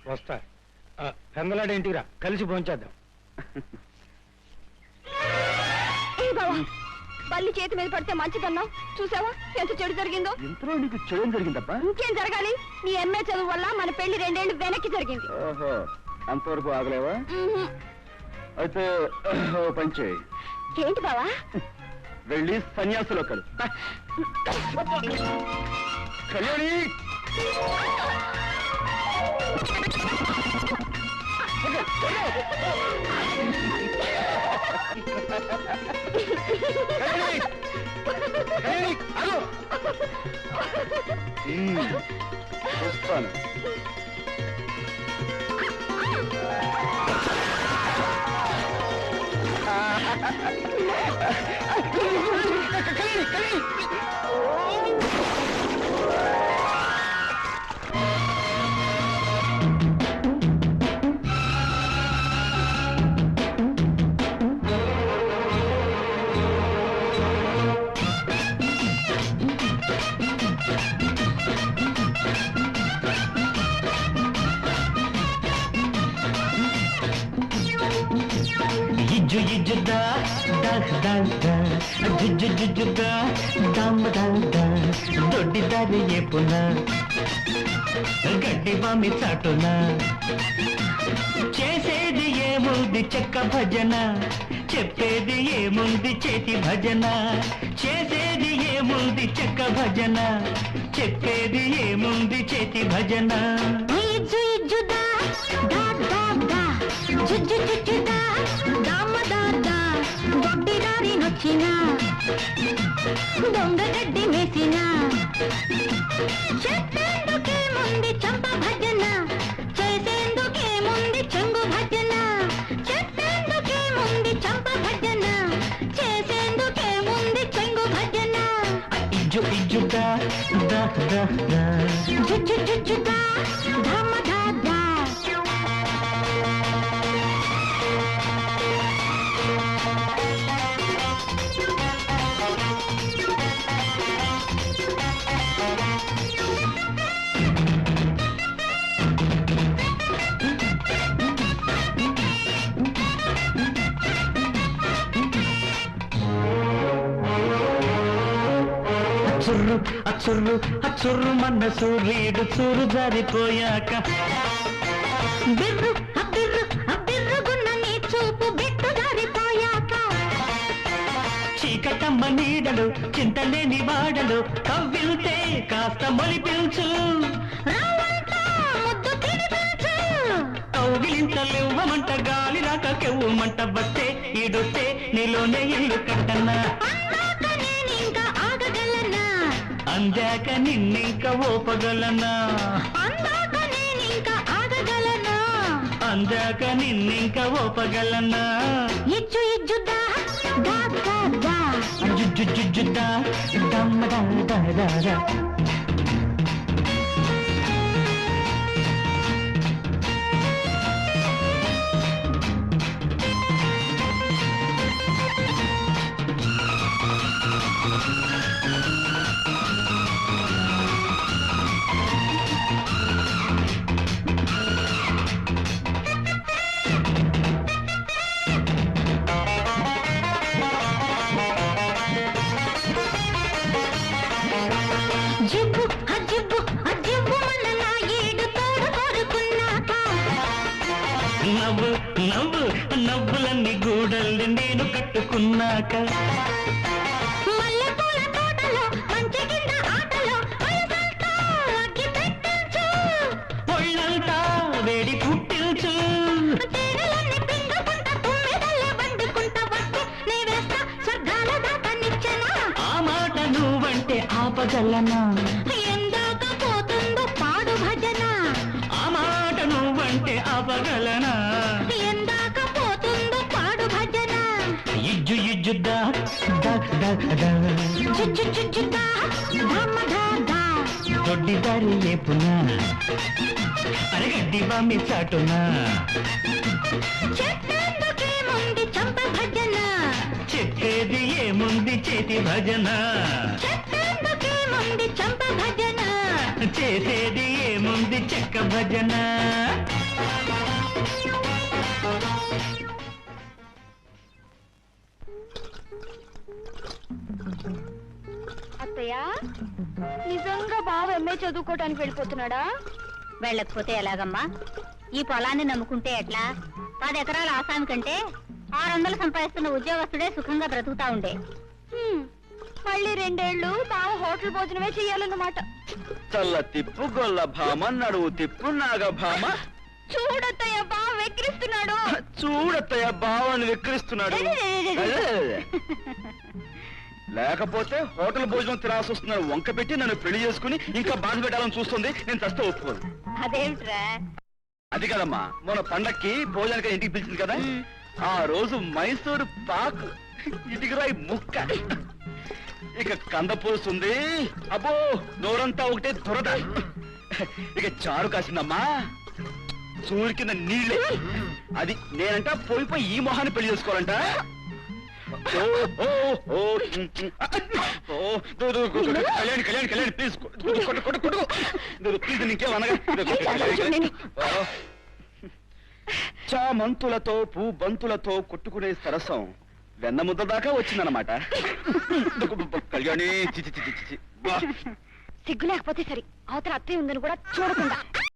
వస్తా. పెందలాడ ఇంటికి రా, కలిసి భోంచేద్దాం. బల్లి చేతి మీద పడితే మంచిదన్నావు, చూసావా ఎంత చెడు జరిగిందో. ఇంతలో నీకు చెడు జరిగిందబ్బా? ఇంకేం జరగాలి, నీ ఎంఏ చదువు వల్ల మన పెళ్లి 2 ఏళ్ళు వెనక్కి జరిగింది. ఓహో, అంతవరకు ఆగలేవా? అయితే పంచే. ఏంటి బావా? వెళ్ళి సన్యాసులో కలు. కళ్యాణి, వస్తాను. దొడ్డిదారి ఏపునా గడ్డి బామి చాటునా చేసేది ఏముంది చెక్క భజన, చెప్పేది ఏముంది చేతి భజన. చేసేది ఏముంది చెక్క భజన, చెప్పేది ఏముంది చేతి భజన. దొడ్డిదారి నొచ్చిన దొంగ గడ్డి వేసిన చెప్పేందుకేముంది చంప భజన, చేసేందుకేముంది చెంగు భజన. చెప్పేందుకేముంది చంప భజన, చేసేందుకేముంది చెంగు భజన. ఇజ్జు ఇజ్జుదా దా దా దా జుజ్జు జుజ్జుదా ధమ ధా ధా. అచ్చుర్రు అచ్చుర్రు అచ్చుర్రు మన సూర్యుడు చూరు జారిపోయాక బిర్రు అబ్బిర్రు అబ్బిర్రుగున్న నీ చూపు బిట్టు జారిపోయాక చీకటమ్మ నీడలు చింతలేని వాడలు కవ్విల్తే కాస్త మొలిపించు, ముద్దు తినిపించు. కౌగిలింతలివ్వమంట గాలి రాక కెవ్వమంట బట్టే ఈడొస్తే నీలోనే ఇల్లు కట్టన్నా. అందాక నిన్నింక ఓపగలనా, అందాక నేనింక ఆగగలనా, అందాక నిన్నింక ఓపగలనా. ఇజ్జు ఇజ్జుదా దా దా దా జుజ్జు జుజ్జుదా దమ్మ దా దా దా దా. జిబ్బు అజిబ్బు అజిబ్బు మన నా ఏడు తోడు కోరుకున్నాక నవ్వు నవ్వు నవ్వులన్నీ గూడల్ని నేను కట్టుకున్నాక మల్లెపూల తోటలో మంచి కింద ఆటలో వయసంతా అగ్గి పెట్టించు, ఒళ్ళంతా వేడి పుట్టించు. తేనెలన్నీ పిండుకుంటా తుమ్మెదల్లే వండుకుంటా వస్తే నీ వేస్తా స్వర్గాల దాకా నిచ్చెనా. ఆ మాట నువ్వంటే ఆపగలనా, ఎందాక పోతుందో పాడు భజన, ఆ మాట నువ్వంటే ఆపగలనా. ఎందాక పోతుందో పాడు భజన. ఇజ్జు ఇజ్జుదా దా దా దా జుజ్జు జుజ్జుదా ధమ ధా ధా. దొడ్డిదారి ఏపునా అరగడ్డి బామి చాటునా చెప్పేందుకేముంది చంప భజన, చెప్పేది ఏముంది చేతి భజన. చెప్పేందుకేముంది చంప భజన, చేసేది ఏముంది చెక్క భజన. నిజంగా బావ ఎంఏ చదువుకోవటానికి వెళ్ళిపోతున్నాడా? వెళ్ళకపోతే ఎలాగమ్మా? ఈ పొలాన్ని నమ్ముకుంటే ఎట్లా? 10 ఎకరాల ఆసామి కంటే 600 సంపాదిస్తున్న ఉద్యోగస్తుడే సుఖంగా బ్రతుకుతా ఉండే. మళ్ళీ 2 ఏళ్ళు బావ హోటల్ భోజనమే చెయ్యాలన్నమాట. చల్ల తిప్పు గొల్ల భామ, నడువు తిప్పు నాగ భామ. చూడత్తయ్య బావ వెక్కిరిస్తున్నాడు. చూడత్తయ్య బావని వెక్కిరిస్తున్నాడు. లేకపోతే హోటల్ భోజనం తినాల్సి వస్తున్నాడు వంక పెట్టి నన్ను పెళ్లి చేసుకుని ఇంకా బాధ పెట్టాలని చూస్తుంది. నేను చస్తే ఒప్పుకోను. అదేమిట్రా? అది కదమ్మా, మన పండక్కి భోజనానికి ఇంటికి పిలిచింది కదా, ఆ రోజు మైసూరు పాకు, ఇటుకరాయి ముక్క, ఇక కందపూసు ఉంది. అబ్బో నోరంతా ఒకటే దురద. ఇక చారు కాసిందమ్మా, సూర్యు కింద నీళ్ళే. అది నేనంట పోయిపోయి ఈ మొహాన్ని పెళ్లి చేసుకోవాలంట. కళ్యాణి కళ్యాణి కళ్యాణి ప్లీజ్ ప్లీజ్ నీకేమనగా. చామంతులతో బంతులతో కొట్టుకునే సరసం వెన్న ముద్ద దాకా వచ్చిందన్నమాట. కళ్యాణి చిచి చిచి చిచి. సిగ్గు లేకపోతే సరి, అవతల అత్తయ్య ఉందని కూడా చూడకుండా